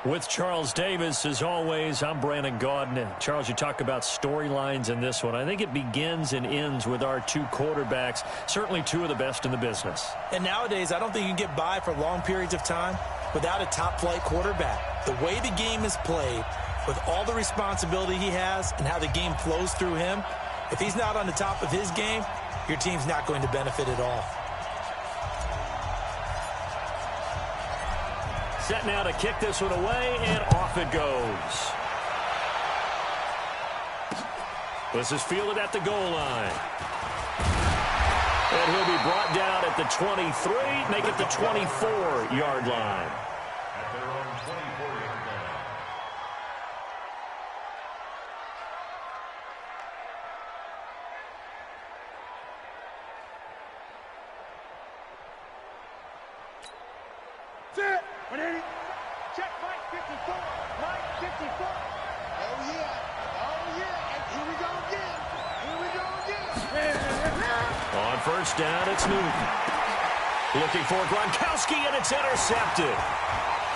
With Charles Davis, as always, I'm Brandon Gaudin. And Charles, you talk about storylines in this one. I think it begins and ends with our two quarterbacks, certainly two of the best in the business. And nowadays, I don't think you can get by for long periods of time without a top-flight quarterback. The way the game is played, with all the responsibility he has and how the game flows through him, if he's not on the top of his game, your team's not going to benefit at all. Set now to kick this one away, and off it goes. This is fielded at the goal line. And he'll be brought down at the 23, make it the 24-yard line. At their own 24-yard line. Set. 180. Check Mike 54. Mike 54. Oh, yeah. Oh, yeah. And here we go again. Here we go again. On first down, it's Newton. Looking for Gronkowski, and it's intercepted.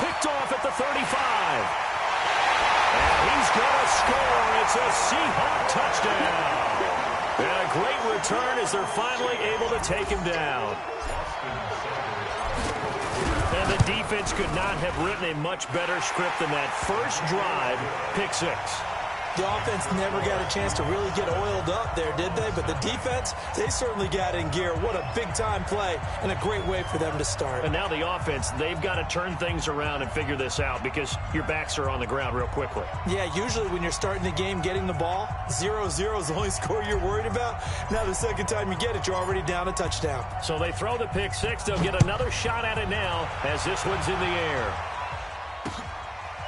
Picked off at the 35. And he's going to score. It's a Seahawk touchdown. And a great return as they're finally able to take him down. And the defense could not have written a much better script than that first drive, pick six. The offense never got a chance to really get oiled up there, did they? But the defense, they certainly got in gear. What a big-time play and a great way for them to start. And now the offense, they've got to turn things around and figure this out because your backs are on the ground real quickly. Yeah, usually when you're starting the game getting the ball, 0-0 is the only score you're worried about. Now the second time you get it, you're already down a touchdown. So they throw the pick six. They'll get another shot at it now as this one's in the air.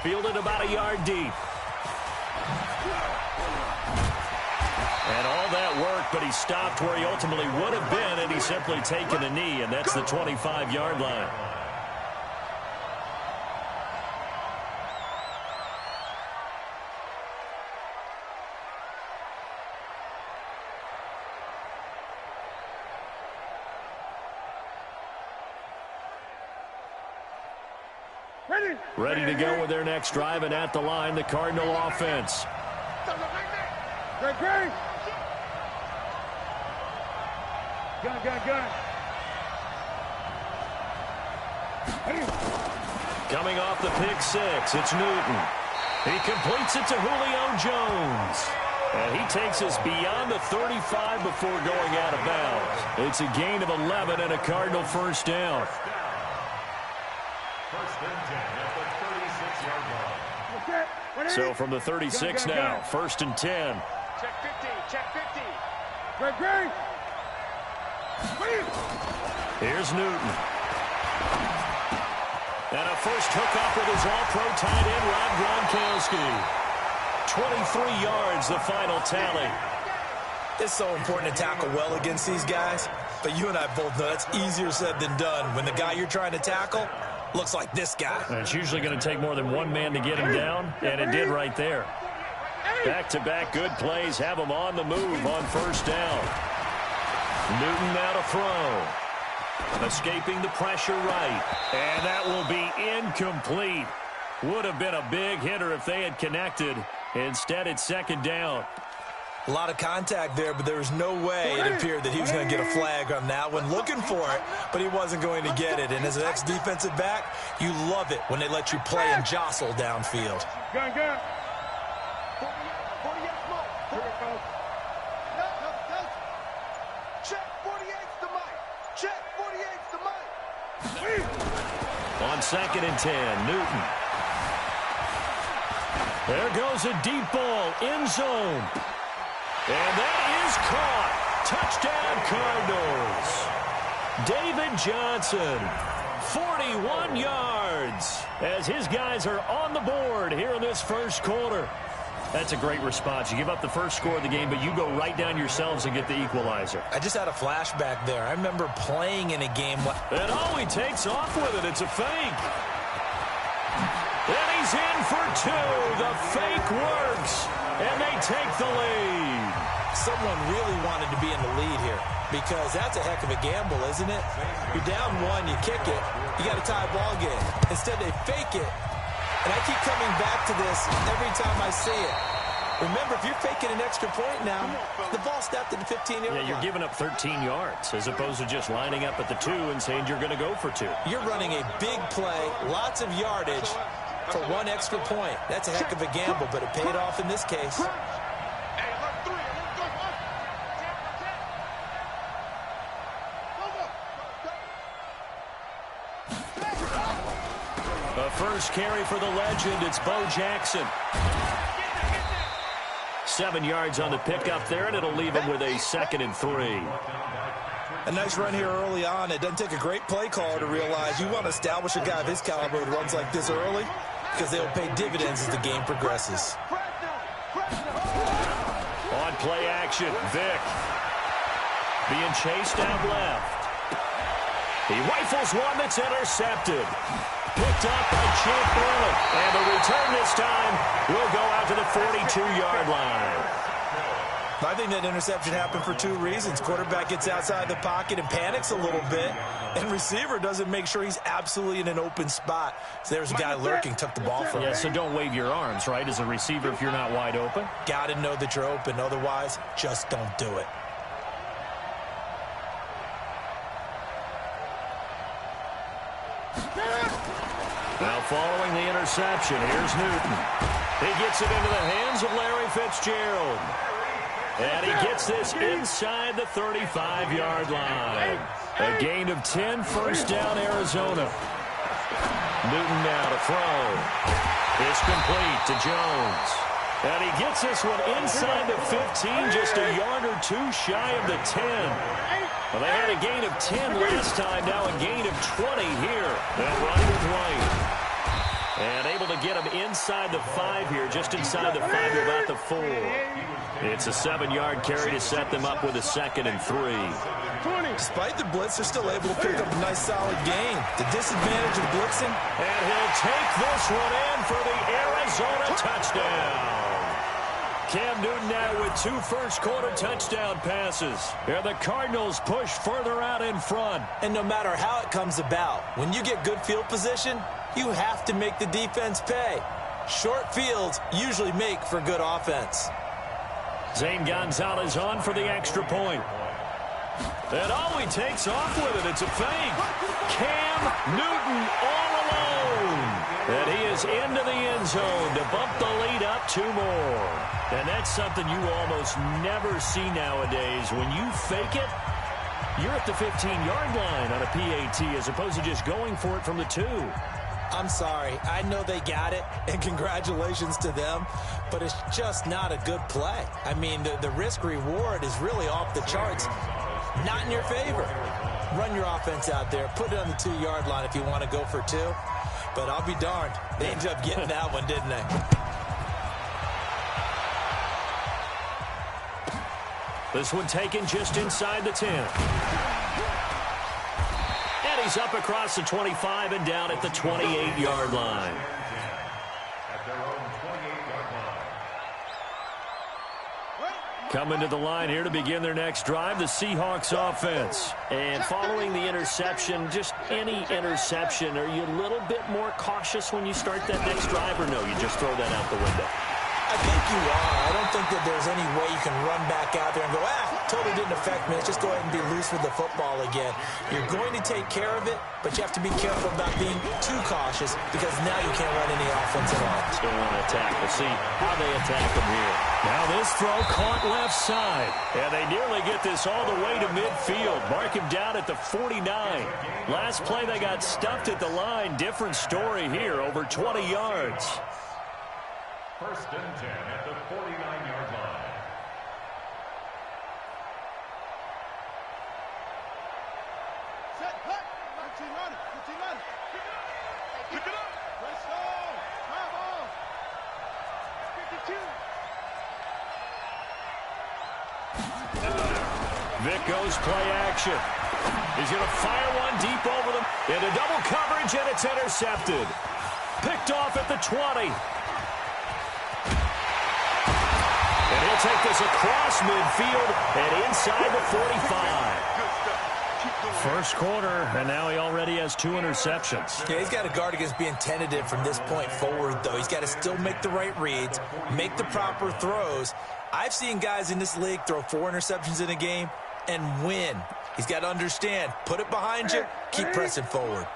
Fielded about a yard deep. And all that work, but he stopped where he ultimately would have been, and he's simply taken a knee, and that's the 25-yard line. Ready to go with their next drive, and at the line, the Cardinal offense. Great. Gun. Coming off the pick six, it's Newton. He completes it to Julio Jones. And he takes us beyond the 35 before going out of bounds. It's a gain of 11 and a Cardinal first down. First and 10 at the 36-yard line. So from the 36 now, first and 10. Check 50. Great. Here's Newton. And a first hookup with his all-pro tight end, Rob Gronkowski. 23 yards, the final tally. It's so important to tackle well against these guys, but you and I both know that's easier said than done when the guy you're trying to tackle looks like this guy. And it's usually going to take more than one man to get him down, and it did right there. Back-to-back good plays have him on the move on first down. Newton now to throw. Escaping the pressure right. And that will be incomplete. Would have been a big hitter if they had connected. Instead, it's second down. A lot of contact there, but there was no way it appeared that he was going to get a flag on that one. Looking for it, but he wasn't going to get it. And as an ex-defensive back, you love it when they let you play and jostle downfield. Gun. On second and 10, Newton. There goes a deep ball, end zone. And that is caught. Touchdown, Cardinals. David Johnson, 41 yards, as his guys are on the board here in this first quarter. That's a great response. You give up the first score of the game, but you go right down yourselves and get the equalizer. I just had a flashback there. I remember playing in a game. And he takes off with it. It's a fake. And he's in for two. The fake works. And they take the lead. Someone really wanted to be in the lead here because that's a heck of a gamble, isn't it? You're down one, you kick it, you got a tie ball game. Instead, they fake it, And I keep coming back to this every time I see it. Remember, if you're faking an extra point now, the ball snapped at the 15-yard line. Yeah, you're giving up 13 yards as opposed to just lining up at the 2 and saying you're going to go for 2. You're running a big play, lots of yardage for 1 extra point. That's a heck of a gamble, but it paid off in this case. The first carry for the legend, it's Bo Jackson. 7 yards on the pickup there, and it'll leave him with a 2nd and 3. A nice run here early on. It doesn't take a great play caller to realize you want to establish a guy of his caliber who runs like this early because they'll pay dividends as the game progresses. On play action, Vick being chased out left. He rifles one that's intercepted. Picked up by Champ Bailey. And the return this time will go out to the 42-yard line. I think that interception happened for 2 reasons. Quarterback gets outside the pocket and panics a little bit. And receiver doesn't make sure he's absolutely in an open spot. So there's a guy lurking, took the ball from him. Yeah, so don't wave your arms, right, as a receiver if you're not wide open. Got to know that you're open. Otherwise, just don't do it. Now following the interception, here's Newton. He gets it into the hands of Larry Fitzgerald. And he gets this inside the 35-yard line. A gain of 10, first down, Arizona. Newton now to throw. It's complete to Jones. And he gets this one inside the 15, just a yard or 2 shy of the 10. Well, they had a gain of 10 last time, now a gain of 20 here. And running with White. And able to get him inside the 5 here, just inside the 5 to about the 4. It's a 7-yard carry to set them up with a 2nd and 3. Despite the blitz, they're still able to pick up a nice, solid gain. The disadvantage of blitzing. And he'll take this one in for the Arizona touchdown. Cam Newton now with 2 first-quarter touchdown passes. And the Cardinals push further out in front. And no matter how it comes about, when you get good field position, you have to make the defense pay. Short fields usually make for good offense. Zane Gonzalez on for the extra point. And he takes off with it. It's a fake. Cam Newton all alone. And he is into the end zone to bump the lead up 2 more. And that's something you almost never see nowadays. When you fake it, you're at the 15-yard line on a PAT as opposed to just going for it from the 2. I'm sorry. I know they got it, and congratulations to them, but it's just not a good play. I mean, the risk-reward is really off the charts. Not in your favor. Run your offense out there. Put it on the 2-yard line if you want to go for 2. But I'll be darned. They ended up getting that one, didn't they? This one taken just inside the 10. And he's up across the 25 and down at the 28-yard line. At their own 28-yard line. Coming to the line here to begin their next drive, the Seahawks offense. And following the interception, just any interception, are you a little bit more cautious when you start that next drive, or no, you just throw that out the window? I think you are. I don't think that there's any way you can run back out there and go, totally didn't affect me. Let's just go ahead and be loose with the football again. You're going to take care of it, but you have to be careful about being too cautious because now you can't run any offense at all. Still want to attack. We'll see how they attack them here. Now this throw caught left side. And they nearly get this all the way to midfield. Mark him down at the 49. Last play they got stuffed at the line. Different story here, over 20 yards. First and 10 at the 49-yard line. Set, hut. 15 on it. 15 on it. Pick it up. Let's go. Come on. 52. Vick goes play action. He's going to fire one deep over them. Into double coverage, and it's intercepted. Picked off at the 20. And he'll take this across midfield and inside the 45. First quarter, and now he already has 2 interceptions. Yeah, he's got to guard against being tentative from this point forward, though. He's got to still make the right reads, make the proper throws. I've seen guys in this league throw 4 interceptions in a game and win. He's got to understand, put it behind you, keep pressing forward.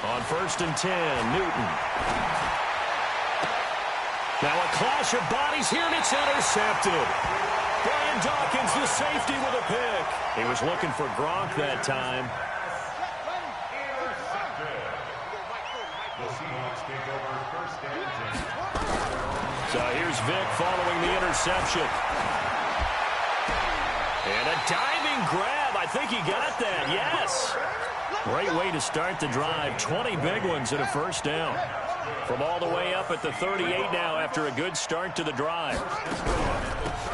On 1st and 10, Newton. Now a clash of bodies here, and it's intercepted. Brian Dawkins, the safety, with a pick. He was looking for Gronk that time. The Seahawks take over 1st and 10. So here's Vic following the interception. And a diving grab. I think he got that. Yes. Great way to start the drive. 20 big ones and a 1st down. From all the way up at the 38 now after a good start to the drive.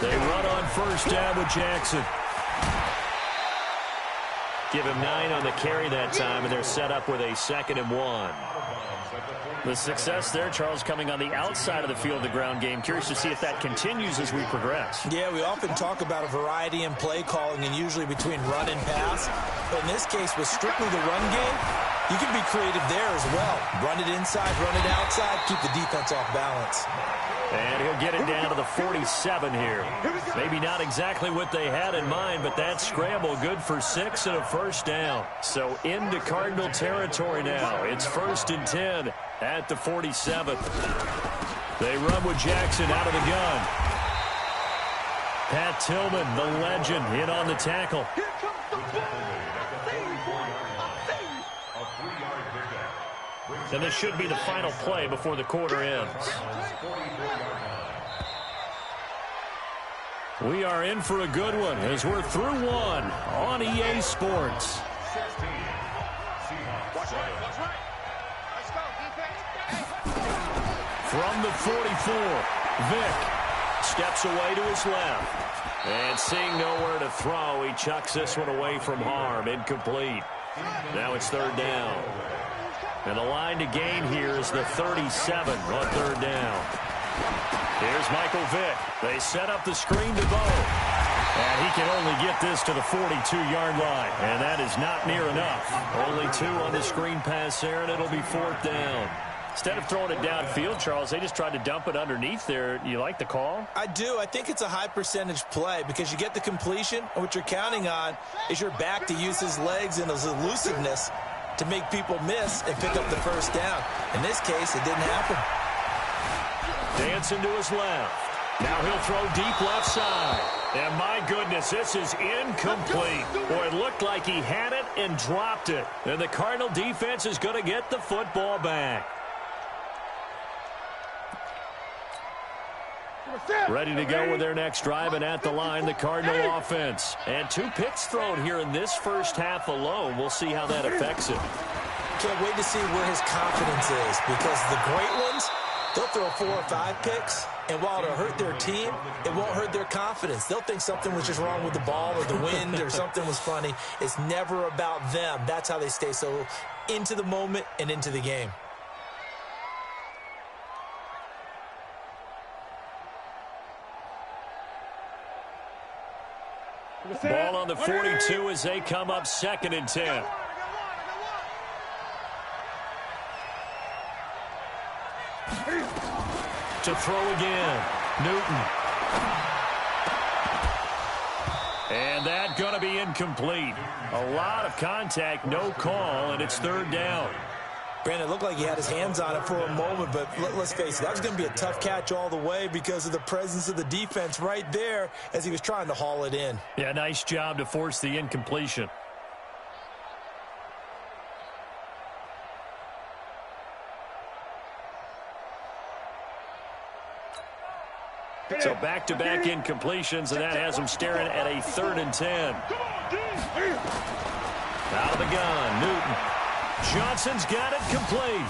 They run on 1st down with Jackson. Give him 9 on the carry that time, and they're set up with a 2nd and 1. The success there, Charles, coming on the outside of the field, the ground game. Curious to see if that continues as we progress. Yeah, we often talk about a variety in play calling and usually between run and pass. But in this case, with strictly the run game, you can be creative there as well. Run it inside, run it outside, keep the defense off balance. And he'll get it down to the 47 here. Maybe not exactly what they had in mind, but that scramble good for 6 and a 1st down. So into Cardinal territory now. It's 1st and 10 at the 47. They run with Jackson out of the gun. Pat Tillman, the legend, in on the tackle. And this should be the final play before the quarter ends. We are in for a good one as we're through one on EA Sports. From the 44, Vic steps away to his left. And seeing nowhere to throw, he chucks this one away from harm. Incomplete. Now it's 3rd down. And the line to gain here is the 37 on 3rd down. Here's Michael Vick. They set up the screen to Bo. And he can only get this to the 42-yard line. And that is not near enough. Only 2 on the screen pass there, and it'll be 4th down. Instead of throwing it downfield, Charles, they just tried to dump it underneath there. You like the call? I do. I think it's a high percentage play because you get the completion, and what you're counting on is your back to use his legs and his elusiveness to make people miss and pick up the 1st down. In this case, it didn't happen. Dancing to his left. Now he'll throw deep left side. And my goodness, this is incomplete. Boy, it looked like he had it and dropped it. And the Cardinal defense is going to get the football back. Ready to go with their next drive, and at the line, the Cardinal offense. And 2 picks thrown here in this first half alone. We'll see how that affects it. Can't wait to see where his confidence is, because the great ones, they'll throw 4 or 5 picks, and while it'll hurt their team, it won't hurt their confidence. They'll think something was just wrong with the ball or the wind or something was funny. It's never about them. That's how they stay so into the moment and into the game. Ball on the 42 as they come up 2nd and 10. To throw again, Newton. And that going to be incomplete. A lot of contact, no call, and it's 3rd down. Brandon, it looked like he had his hands on it for a moment, but let's face it, that was going to be a tough catch all the way because of the presence of the defense right there as he was trying to haul it in. Yeah, nice job to force the incompletion. So back-to-back incompletions, and that has them staring at a 3rd and 10. Out of the gun, Newton. Johnson's got it complete.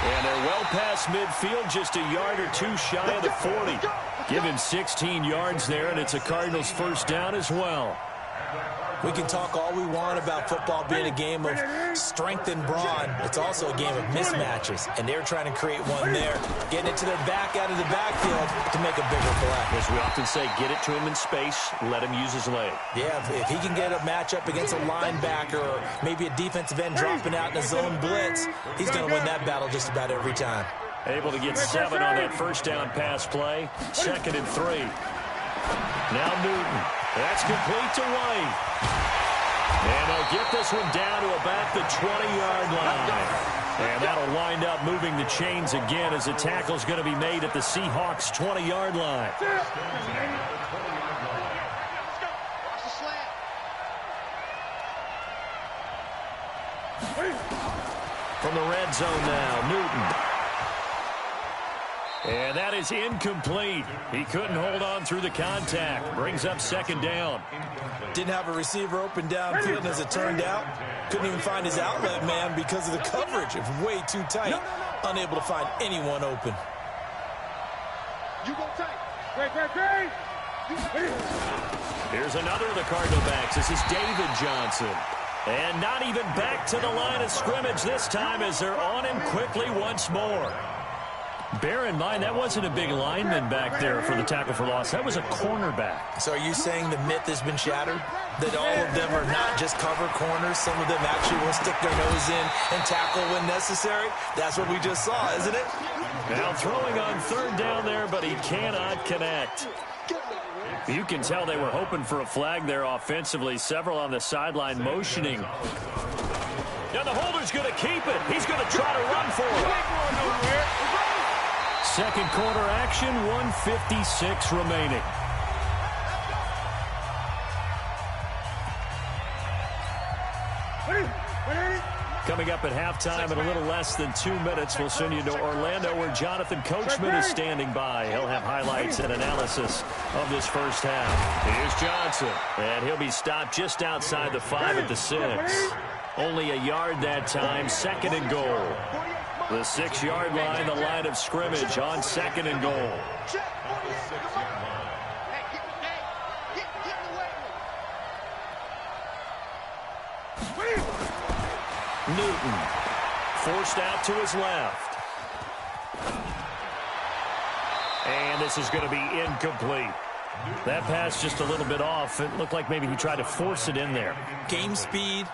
And they're well past midfield, just a yard or 2 shy of the 40. Give him 16 yards there, and it's a Cardinals 1st down as well. We can talk all we want about football being a game of strength and brawn. It's also a game of mismatches, and they're trying to create one there, getting it to their back out of the backfield to make a bigger play. As we often say, get it to him in space, let him use his leg. Yeah, if he can get a matchup against a linebacker or maybe a defensive end dropping out in a zone blitz, he's going to win that battle just about every time. Able to get 7 on that first down pass play. 2nd and 3. Now Newton. That's complete to White. And they'll get this one down to about the 20-yard line. And that'll wind up moving the chains again as the tackle's going to be made at the Seahawks' 20-yard line. From the red zone now, Newton. And that is incomplete. He couldn't hold on through the contact. Brings up 2nd down. Didn't have a receiver open downfield, as it turned out. Couldn't even find his outlet man because of the coverage. It was way too tight. Unable to find anyone open. You go tight. Here's another of the Cardinal backs. This is David Johnson. And not even back to the line of scrimmage this time as they're on him quickly once more. Bear in mind, that wasn't a big lineman back there for the tackle for loss. That was a cornerback. So are you saying the myth has been shattered? That all of them are not just cover corners? Some of them actually will stick their nose in and tackle when necessary? That's what we just saw, isn't it? Now throwing on 3rd down there, but he cannot connect. You can tell they were hoping for a flag there offensively. Several on the sideline motioning. Now the holder's going to keep it. He's going to try to run for it. 2nd quarter action, 1:56 remaining. Coming up at halftime in a little less than 2 minutes, we'll send you to Orlando where Jonathan Coachman is standing by. He'll have highlights and analysis of this first half. Here's Johnson, and he'll be stopped just outside the 5 at the 6. Only a yard that time, 2nd and goal. The 6-yard line, the line of scrimmage on 2nd and goal. Newton forced out to his left. And this is going to be incomplete. That pass just a little bit off. It looked like maybe he tried to force it in there. Game speed,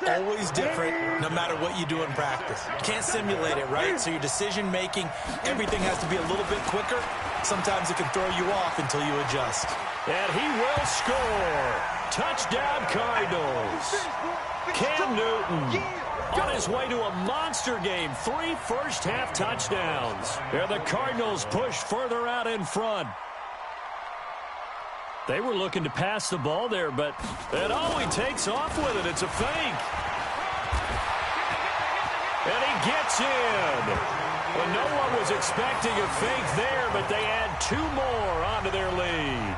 always different no matter what you do in practice. You can't simulate it, right? So your decision-making, everything has to be a little bit quicker. Sometimes it can throw you off until you adjust. And he will score. Touchdown, Cardinals. Cam Newton on his way to a monster game. 3 first-half touchdowns. And the Cardinals push further out in front. They were looking to pass the ball there, but he takes off with it. It's a fake. And he gets in. Well, no one was expecting a fake there, but they add 2 more onto their lead.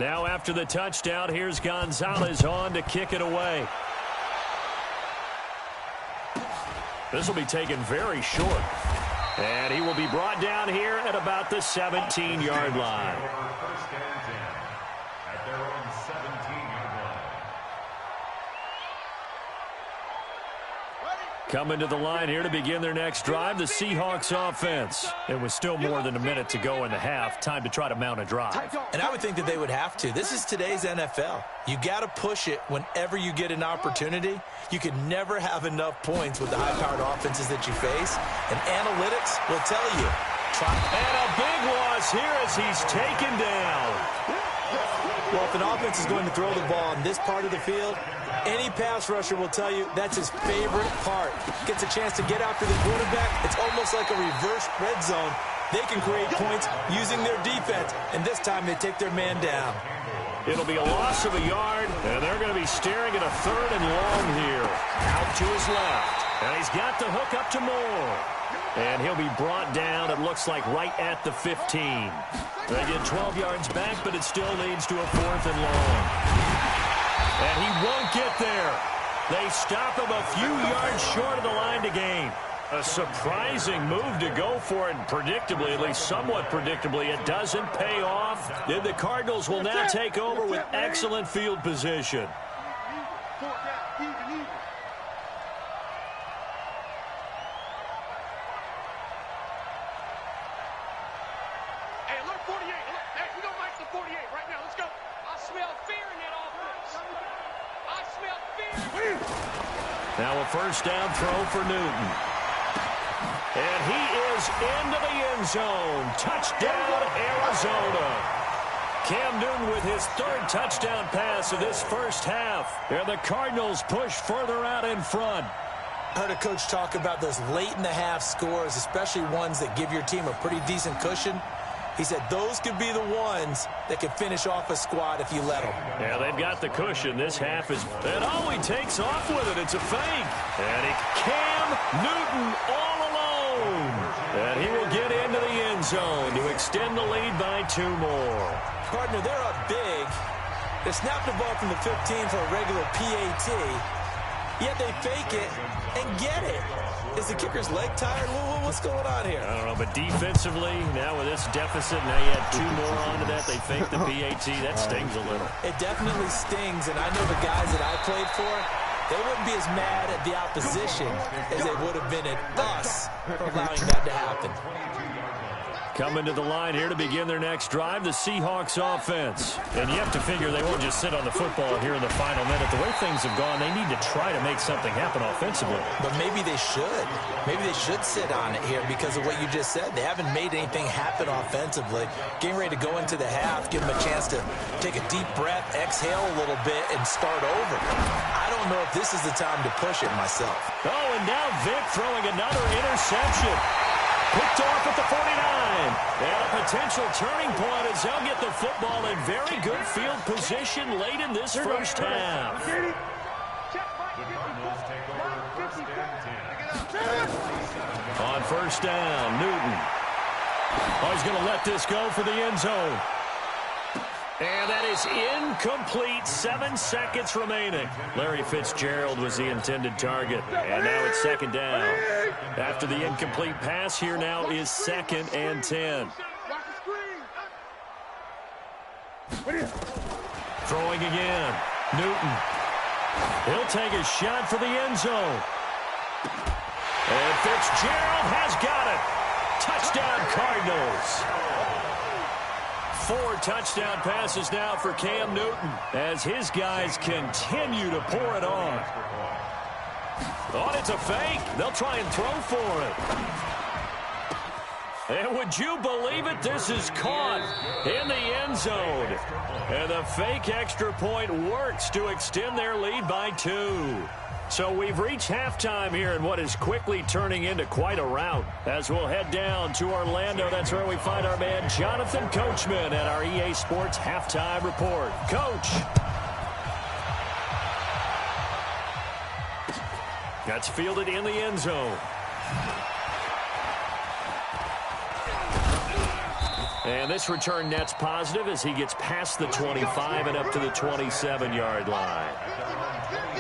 Now after the touchdown, here's Gonzalez on to kick it away. This will be taken very short. And he will be brought down here at about the 17-yard line. First and 10 at their own 17-yard line. Coming to the line here to begin their next drive, the Seahawks offense. It was still more than a minute to go in the half. Time to try to mount a drive. And I would think that they would have to. This is today's NFL. You got to push it whenever you get an opportunity. You can never have enough points with the high-powered offenses that you face. And analytics will tell you. And a big loss here as he's taken down. Well, if an offense is going to throw the ball in this part of the field, Any pass rusher will tell you that's his favorite part. Gets a chance to get after the quarterback. It's almost like a reverse red zone. They can create points using their defense, and this time they take their man down. It'll be a loss of a yard, and they're going to be staring at a 3rd and long here. Out to his left, and he's got the hook up to Moore. And he'll be brought down, it looks like, right at the 15. They get 12 yards back, but it still leads to a 4th and long. And he won't get there. They stop him a few yards short of the line to gain. A surprising move to go for it, and predictably, at least somewhat predictably, it doesn't pay off. Then the Cardinals will now take over with excellent field position. Hey, look, 48. Look, hey, we don't like the 48 right now. Let's go. I smell fear in that offense. I smell fear. Now a 1st down throw for Newton. And he is into the end zone. Touchdown, Arizona. Cam Newton with his 3rd touchdown pass of this first half. And the Cardinals push further out in front. I heard a coach talk about those late-in-the-half scores, especially ones that give your team a pretty decent cushion. He said those could be the ones that could finish off a squad if you let them. Yeah, they've got the cushion. This half is... And oh, he takes off with it. It's a fake. And Cam Newton all alone. And he will get into the end zone to extend the lead by 2 more. Partner, they're up big. They snapped the ball from the 15 for a regular PAT. Yet they fake it and get it. Is the kicker's leg tired? What's going on here? I don't know, but defensively, now with this deficit, now you add 2 more onto that. They fake the PAT. That stings a little. It definitely stings, and I know the guys that I played for, they wouldn't be as mad at the opposition as they would have been at us for allowing that to happen. Coming to the line here to begin their next drive, the Seahawks offense. And you have to figure they won't just sit on the football here in the final minute. The way things have gone, they need to try to make something happen offensively. But maybe they should. Maybe they should sit on it here because of what you just said. They haven't made anything happen offensively. Getting ready to go into the half, give them a chance to take a deep breath, exhale a little bit, and start over. I don't know if this is the time to push it myself. Oh, and now Vic throwing another interception. Picked off at the 49. And a potential turning point as they'll get the football in very good field position late in this first half. On 1st down, Newton. Oh, he's going to let this go for the end zone. And that is incomplete. 7 seconds remaining. Larry Fitzgerald was the intended target. And now it's 2nd down. After the incomplete pass, here now is 2nd and 10. Throwing again. Newton. He'll take a shot for the end zone. And Fitzgerald has got it. Touchdown, Cardinals. 4 touchdown passes now for Cam Newton as his guys continue to pour it on. Oh, it's a fake. They'll try and throw for it. And would you believe it? This is caught in the end zone. And the fake extra point works to extend their lead by 2. So we've reached halftime here in what is quickly turning into quite a rout. As we'll head down to Orlando, that's where we find our man Jonathan Coachman at our EA Sports Halftime Report. Coach. That's fielded in the end zone. And this return net's positive as he gets past the 25 and up to the 27-yard line.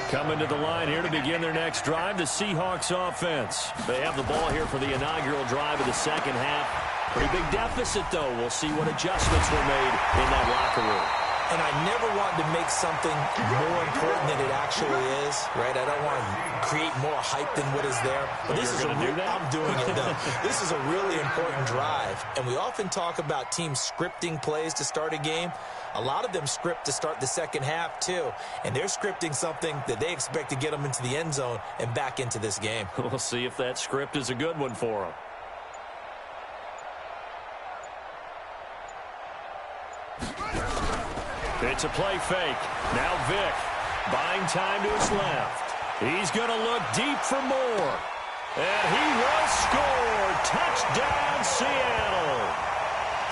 Coming to the line here to begin their next drive, the Seahawks offense. They have the ball here for the inaugural drive of the second half. Pretty big deficit, though. We'll see what adjustments were made in that locker room. And I never wanted to make something more important than it actually is, right? I don't want to create more hype than what is there. But this is I'm doing it, though. This is a really important drive. And we often talk about teams scripting plays to start a game. A lot of them script to start the second half, too. And they're scripting something that they expect to get them into the end zone and back into this game. We'll see if that script is a good one for them. It's a play fake. Now Vic. Buying time to his left. He's going to look deep for more. And he will score. Touchdown, Seattle.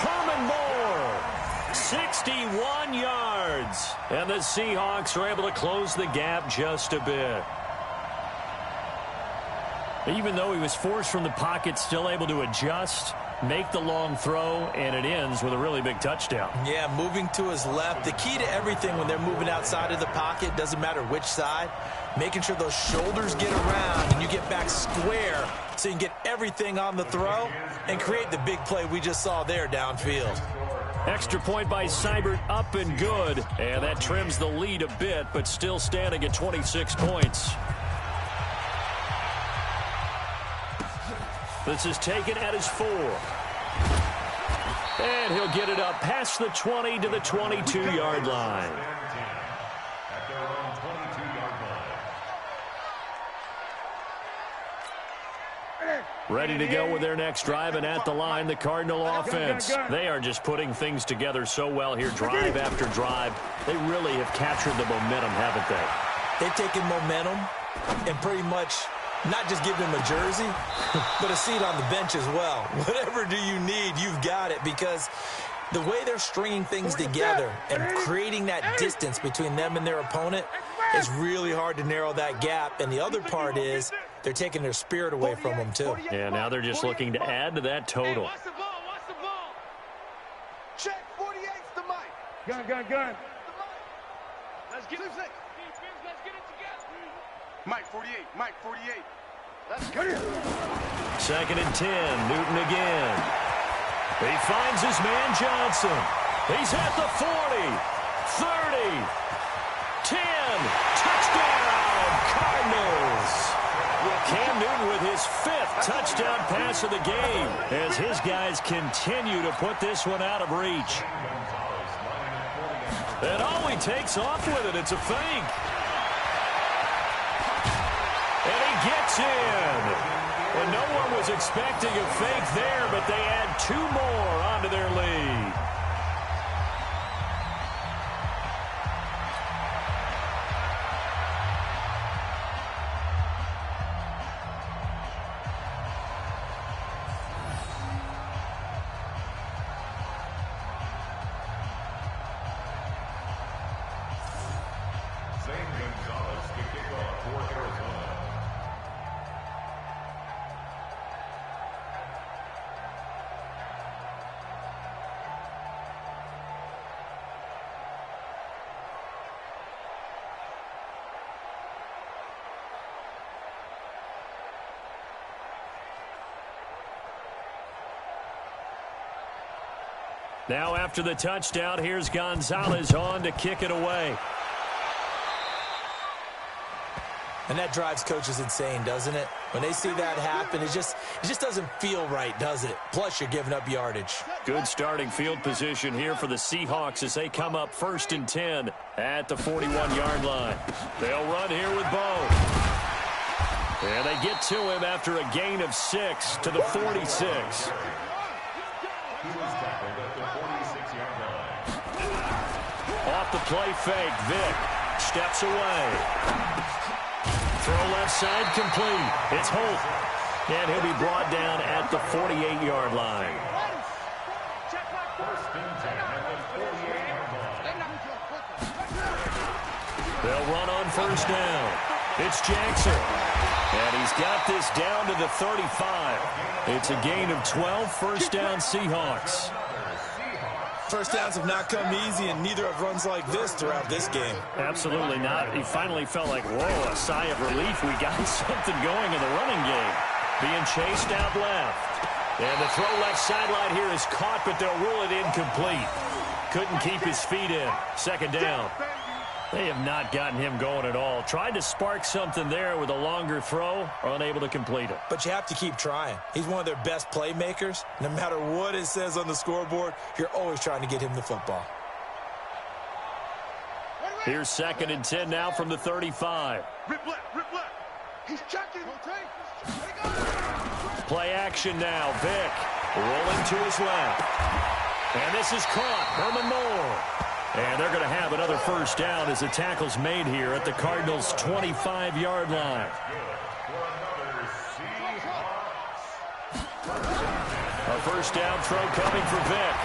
Herman Moore, 61 yards. And the Seahawks are able to close the gap just a bit. Even though he was forced from the pocket, still able to adjust, make the long throw, and it ends with a really big touchdown. Yeah, moving to his left. The key to everything when they're moving outside of the pocket, doesn't matter which side, making sure those shoulders get around and you get back square so you can get everything on the throw and create the big play we just saw there downfield. Extra point by Seibert, up and good. And that trims the lead a bit, but still standing at 26 points. This is taken at his 4. And he'll get it up past the 20 to the 22-yard line. At their own 22-yard line. Ready to go with their next drive, and at the line, the Cardinal offense. They are just putting things together so well here, drive after drive. They really have captured the momentum, haven't they? They've taken momentum and pretty much not just give him a jersey, but a seat on the bench as well. Whatever do you need, you've got it, because the way they're stringing things together and creating that distance between them and their opponent is really hard to narrow that gap. And the other part is they're taking their spirit away from them, too. Yeah, now they're just looking to add to that total. Watch the ball, watch the ball. Check 48's the mic. Gun. Let's get it. Let's get it together. Mike 48, Mike 48. Let's get it. 2nd and 10, Newton again. He finds his man Johnson. He's at the 40, 30, 10. Touchdown, Cardinals. Cam Newton with his 5th touchdown pass of the game as his guys continue to put this one out of reach. And oh, he takes off with it. It's a fake. And he gets in. And no one was expecting a fake there, but they add 2 more onto their lead. Now after the touchdown, here's Gonzalez on to kick it away. And that drives coaches insane, doesn't it? When they see that happen, it just doesn't feel right, does it? Plus, you're giving up yardage. Good starting field position here for the Seahawks as they come up 1st and 10 at the 41-yard line. They'll run here with Bo. And they get to him after a gain of 6 to the 46. He was tackled at the 46-yard line. Off the play fake, Vick steps away. Throw left side complete. It's Holt. And he'll be brought down at the 48-yard line. 1st and 10 at the 48-yard line. They'll run on 1st down. It's Jackson. And he's got this down to the 35. It's a gain of 12, 1st down Seahawks. First downs have not come easy, and neither have runs like this throughout this game. Absolutely not. He finally felt like, whoa, a sigh of relief. We got something going in the running game. Being chased out left. And the throw left sideline here is caught, but they'll rule it incomplete. Couldn't keep his feet in. 2nd down. They have not gotten him going at all. Tried to spark something there with a longer throw, unable to complete it. But you have to keep trying. He's one of their best playmakers. No matter what it says on the scoreboard, you're always trying to get him the football. Here's 2nd and 10 now from the 35. Rip left. He's checking. Play action now. Vick rolling to his left. And this is caught. Herman Moore. And they're going to have another first down as the tackle's made here at the Cardinals' 25-yard line. A first down throw coming for Vick.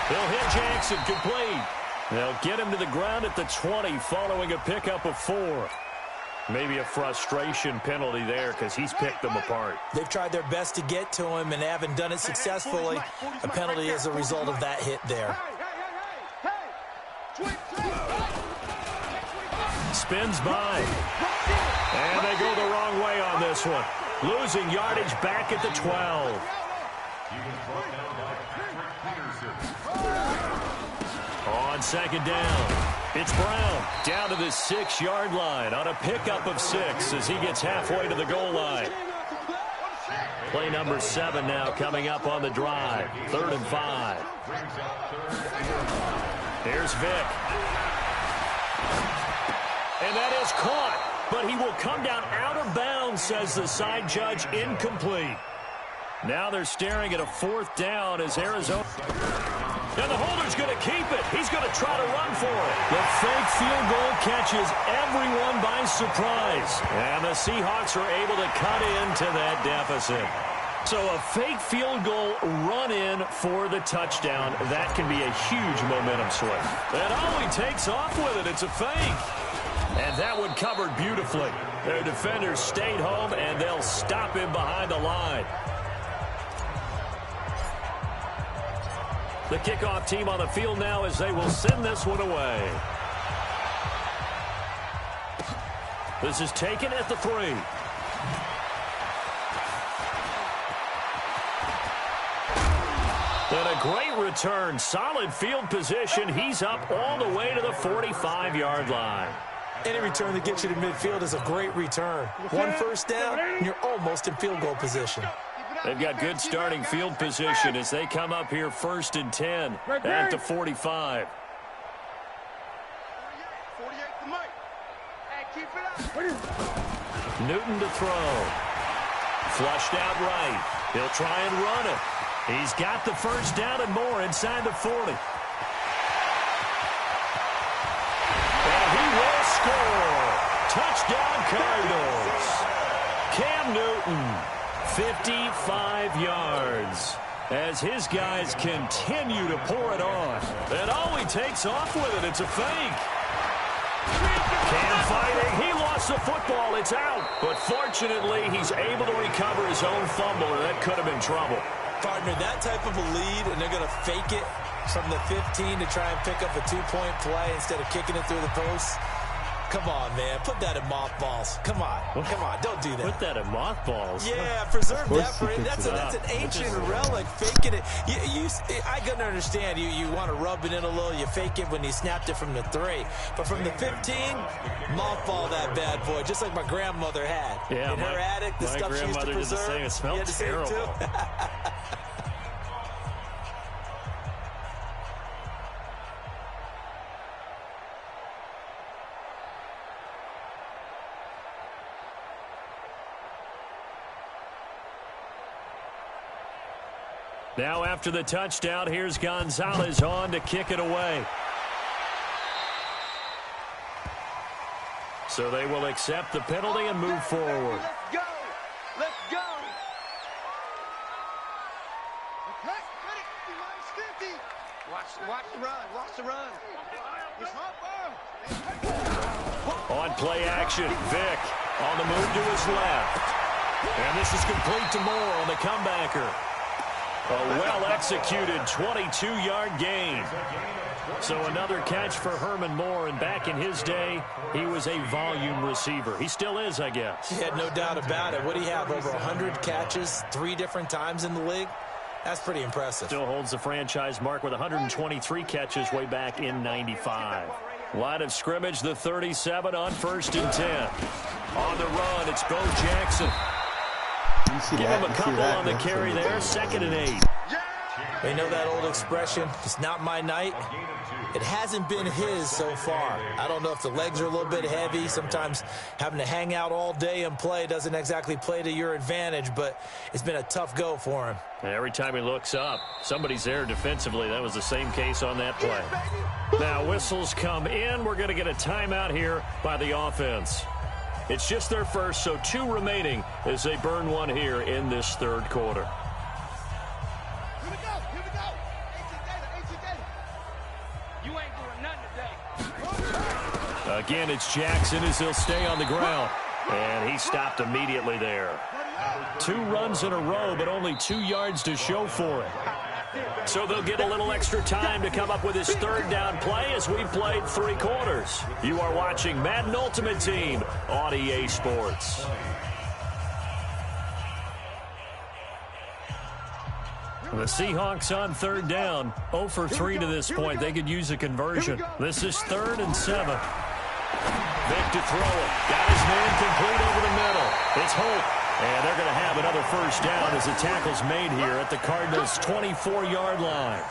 He'll hit Jackson, complete. They'll get him to the ground at the 20 following a pickup of 4. Maybe a frustration penalty there because he's picked them apart. They've tried their best to get to him and haven't done it successfully. A penalty as a result of that hit there. Spins by. And they go the wrong way on this one. Losing yardage back at the 12. On second down, it's Brown down to the 6-yard line on a pickup of 6 as he gets halfway to the goal line. Play number 7 now coming up on the drive. 3rd and 5. Here's Vick. And that is caught, but he will come down out of bounds, says the side judge, incomplete. Now they're staring at a 4th down as Arizona. And the holder's going to keep it. He's going to try to run for it. The fake field goal catches everyone by surprise. And the Seahawks are able to cut into that deficit. So a fake field goal run-in for the touchdown. That can be a huge momentum swing. And Ollie takes off with it. It's a fake. And that one covered beautifully. Their defenders stayed home, and they'll stop him behind the line. The kickoff team on the field now as they will send this one away. This is taken at the 3. And a great return. Solid field position. He's up all the way to the 45-yard line. Any return that gets you to midfield is a great return. 1 first down, and you're almost in field goal position. They've got good starting field position as they come up here 1st and 10 at the 45. Newton to throw. Flushed out right. He'll try and run it. He's got the first down and more inside the 40. And he will score. Touchdown Cardinals. Cam Newton. 55 yards as his guys continue to pour it on. And Ollie takes off with it. It's a fake. Cam fighting. He lost the football. It's out. But fortunately, he's able to recover his own fumble, or that could have been trouble. Partner, that type of a lead, and they're going to fake it from the 15 to try and pick up a 2-point play instead of kicking it through the post. Come on, man. Put that in mothballs. Come on. Come on. Don't do that. Put that in mothballs? Yeah, preserve that for it. That's an ancient relic. Faking it. I can understand. You want to rub it in a little. You fake it when you snapped it from the 3. But from the 15, mothball that bad boy, just like my grandmother had. Yeah, in her attic, the stuff she used to preserve. My grandmother did the same. It smelled terrible. Now after the touchdown, here's Gonzalez on to kick it away. So they will accept the penalty and move forward. Let's go. Let's go. Okay, ready. Minus 50. Watch the run. Watch the run. On play action, Vick on the move to his left. And this is complete to Moore on the comebacker. A well-executed 22-yard gain. So another catch for Herman Moore, and back in his day, he was a volume receiver. He still is, I guess. He had no doubt about it. What do you have, over 100 catches 3 different times in the league? That's pretty impressive. Still holds the franchise mark with 123 catches way back in '95. Line of scrimmage, the 37 on 1st and 10. On the run, it's Bo Jackson. Give him a couple on the carry there. 2nd and 8. You know that old expression, it's not my night? It hasn't been his so far. I don't know if the legs are a little bit heavy. Sometimes having to hang out all day and play doesn't exactly play to your advantage, but it's been a tough go for him. And every time he looks up, somebody's there defensively. That was the same case on that play. Now whistles come in. We're going to get a timeout here by the offense. It's just their first, so 2 remaining as they burn one here in this third quarter. Here we go. You ain't doing nothing today. Again, it's Jackson as he'll stay on the ground. And he stopped immediately there. 2 runs in a row, but only 2 yards to show for it. So they'll get a little extra time to come up with his third down play as we've played 3 quarters. You are watching Madden Ultimate Team on EA Sports. The Seahawks on third down, 0 for 3 to this point. They could use a conversion. This is 3rd and 7. Vic to throw it. Got his man complete over the middle. It's Hope. And they're going to have another first down as the tackle's made here at the Cardinals' 24-yard line.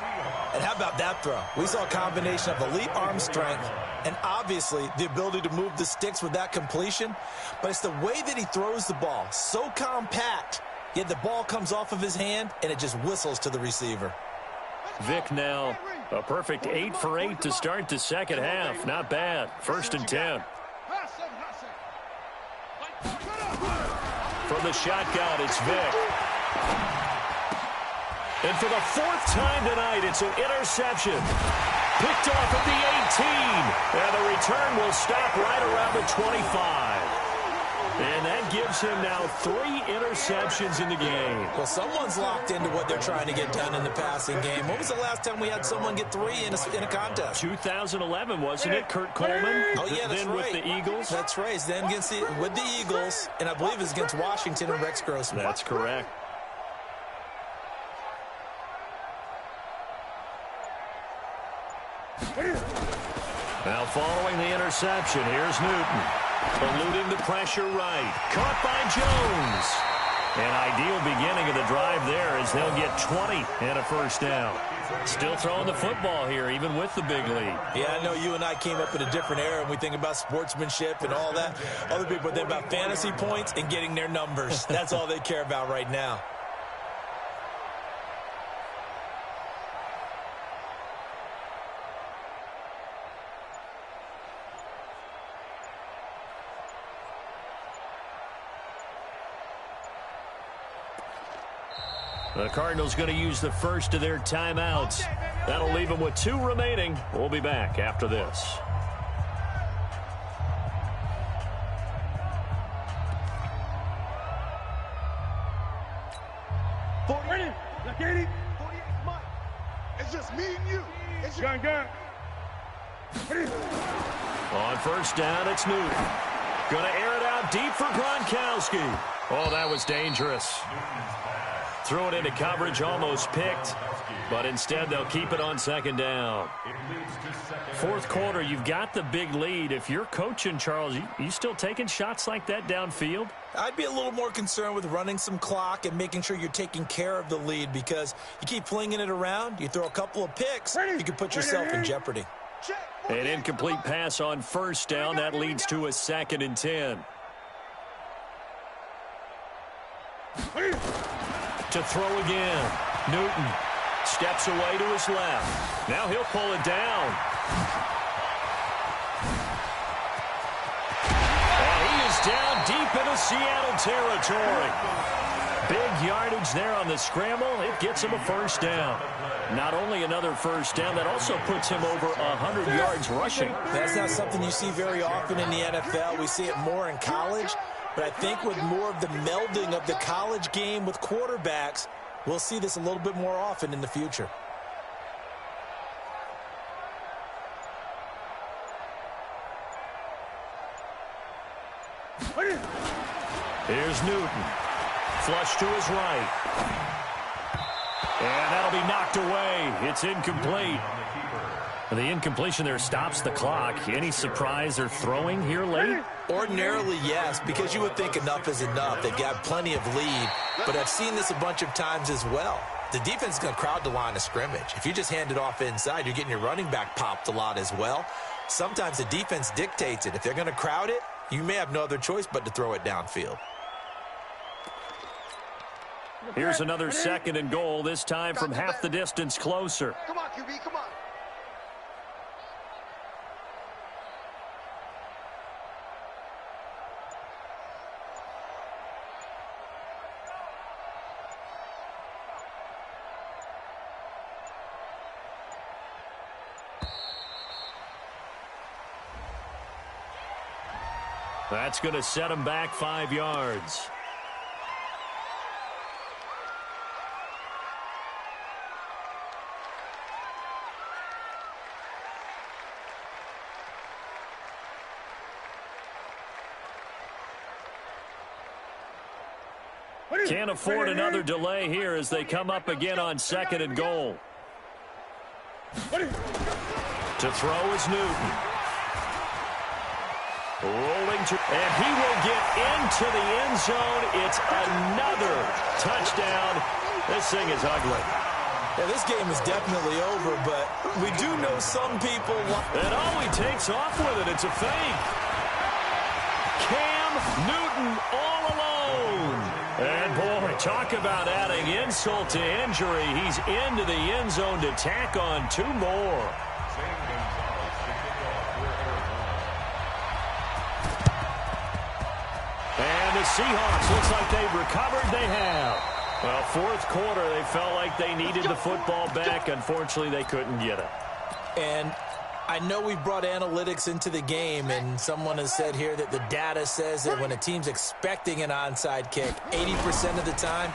And how about that throw? We saw a combination of elite arm strength and obviously the ability to move the sticks with that completion. But it's the way that he throws the ball. So compact, yet the ball comes off of his hand and it just whistles to the receiver. Vic now a perfect 8 for 8 to start the second half. Not bad. 1st and 10. From the shotgun, it's Vic. And for the 4th time tonight, it's an interception. Picked off at the 18. And the return will stop right around the 25. And that gives him now 3 interceptions in the game. Well, someone's locked into what they're trying to get done in the passing game. When was the last time we had someone get 3 in a contest? 2011, wasn't it? Kurt Coleman. Oh, yeah, that's then right. with the Eagles. That's right. Then with the Eagles, and I believe it's against Washington and Rex Grossman. That's correct. Now following the interception, here's Newton. Eluding the pressure right. Caught by Jones. An ideal beginning of the drive there as they'll get 20 and a first down. Still throwing the football here, even with the big lead. Yeah, I know you and I came up in a different era, and we think about sportsmanship and all that. Other people think about fantasy points and getting their numbers. That's all they care about right now. The Cardinals going to use the first of their timeouts. That'll leave them with 2 remaining. We'll be back after this. It's just me and you. It's gun. On first down, it's Newton. Going to air it out deep for Gronkowski. Oh, that was dangerous. Threw it into coverage, almost picked, but instead they'll keep it on 2nd down. 4th quarter, you've got the big lead. If you're coaching, Charles, you still taking shots like that downfield? I'd be a little more concerned with running some clock and making sure you're taking care of the lead, because you keep flinging it around, you throw a couple of picks, you can put yourself in jeopardy. An incomplete pass on first down. That leads to a 2nd and 10. To throw again. Newton steps away to his left. Now he'll pull it down. And he is down deep into Seattle territory. Big yardage there on the scramble. It gets him a first down. Not only another first down, that also puts him over 100 yards rushing. That's not something you see very often in the NFL. We see it more in college. But I think with more of the melding of the college game with quarterbacks, we'll see this a little bit more often in the future. Here's Newton. Flush to his right. And that'll be knocked away. It's incomplete. The incompletion there stops the clock. Any surprise they're throwing here late? Ordinarily, yes, because you would think enough is enough. They've got plenty of lead, but I've seen this a bunch of times as well. the defense is going to crowd the line of scrimmage. If you just hand it off inside, you're getting your running back popped a lot as well. Sometimes the defense dictates it. If they're going to crowd it, you may have no other choice but to throw it downfield. Here's another 2nd and goal, this time from half the distance closer. Come on, QB, come on. That's going to set him back 5 yards. Can't afford another delay here as they come up again on 2nd and goal. To throw is Newton. Rolling to, and he will get into the end zone. It's another touchdown. This thing is ugly. Yeah, this game is definitely over, but we do know some people. And he takes off with it. It's a fake. Cam Newton all alone. And boy, talk about adding insult to injury. He's into the end zone to tack on 2 more. And the Seahawks, looks like they've recovered. They have. Well, 4th quarter, they felt like they needed the football back. Unfortunately, they couldn't get it. And I know we've brought analytics into the game, and someone has said here that the data says that when a team's expecting an onside kick, 80% of the time,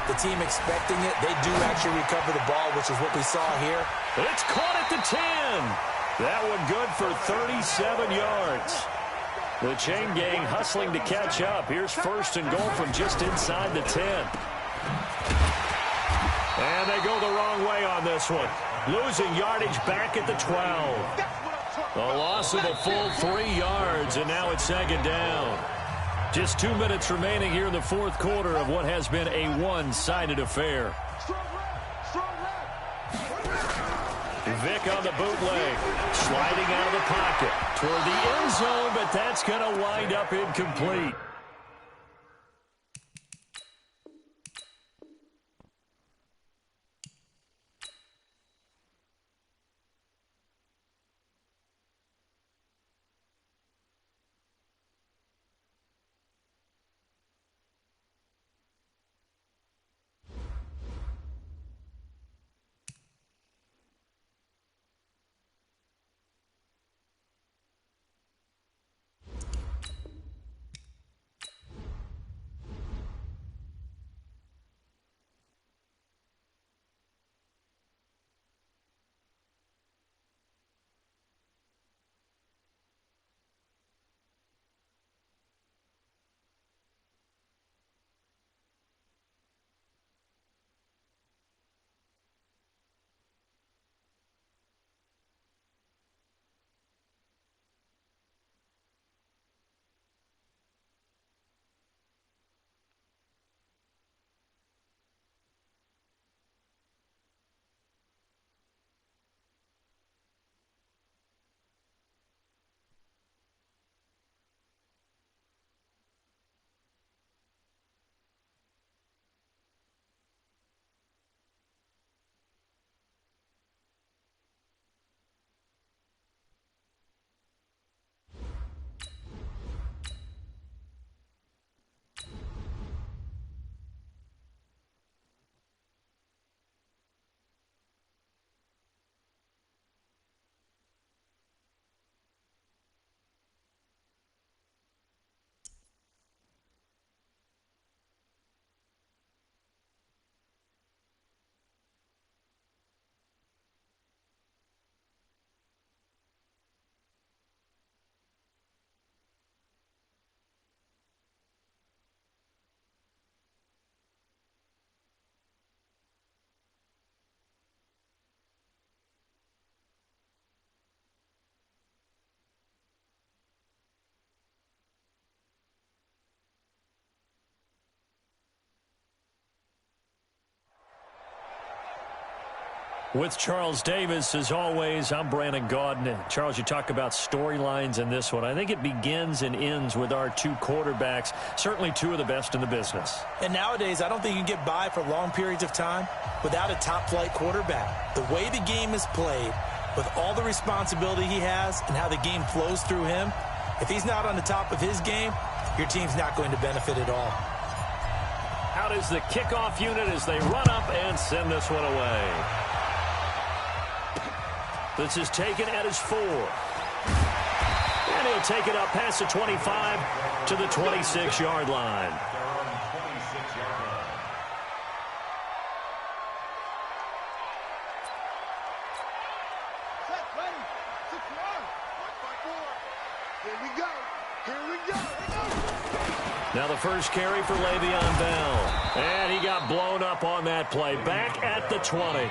the team expecting it, they do actually recover the ball, which is what we saw here. It's caught at the 10. That one good for 37 yards. The chain gang hustling to catch up. Here's 1st and goal from just inside the 10. And they go the wrong way on this one. Losing yardage back at the 12. A loss of a full 3 yards, and now it's 2nd down. Just 2 minutes remaining here in the 4th quarter of what has been a one-sided affair. Vick on the bootleg, sliding out of the pocket toward the end zone, but that's going to wind up incomplete. With Charles Davis, as always, I'm Brandon Gaudin. Charles, you talk about storylines in this one. I think it begins and ends with our two quarterbacks, certainly two of the best in the business. And nowadays, I don't think you can get by for long periods of time without a top-flight quarterback. The way the game is played, with all the responsibility he has and how the game flows through him, if he's not on the top of his game, your team's not going to benefit at all. Out is the kickoff unit as they run up and send this one away. This is taken at his 4. And he'll take it up past the 25 to the 26-yard line. Now the first carry for Le'Veon Bell. And he got blown up on that play. Back at the 20.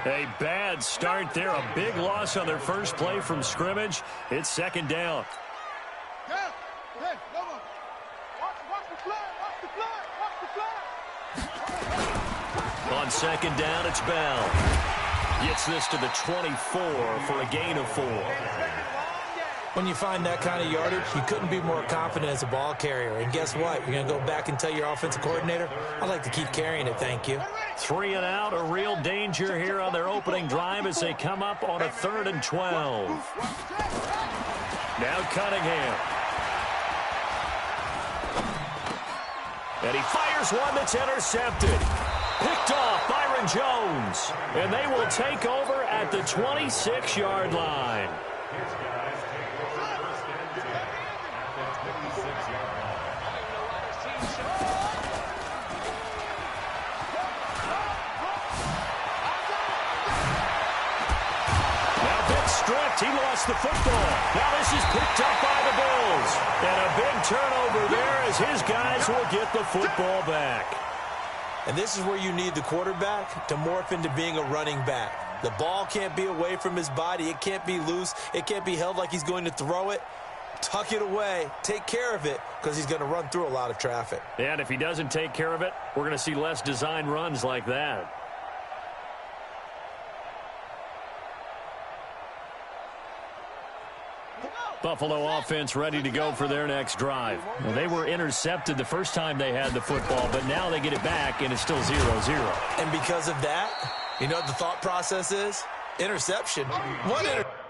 A bad start there. A big loss on their first play from scrimmage. It's second down. On second down, it's Bell. Gets this to the 24 for a gain of 4. When you find that kind of yardage, you couldn't be more confident as a ball carrier. And guess what? You're going to go back and tell your offensive coordinator, I'd like to keep carrying it, thank you. 3 and out, a real danger here on their opening drive as they come up on a 3rd and 12. Now Cunningham. And he fires one that's intercepted. Picked off Byron Jones. And they will take over at the 26-yard line. He lost the football. Now this is picked up by the Bills. And a big turnover there as his guys will get the football back. And this is where you need the quarterback to morph into being a running back. The ball can't be away from his body. It can't be loose. It can't be held like he's going to throw it. Tuck it away. Take care of it because he's going to run through a lot of traffic. And if he doesn't take care of it, we're going to see less design runs like that. Buffalo offense ready to go for their next drive. Well, they were intercepted the first time they had the football, but now they get it back, and it's still 0-0. And because of that, you know what the thought process is? Interception. What interception?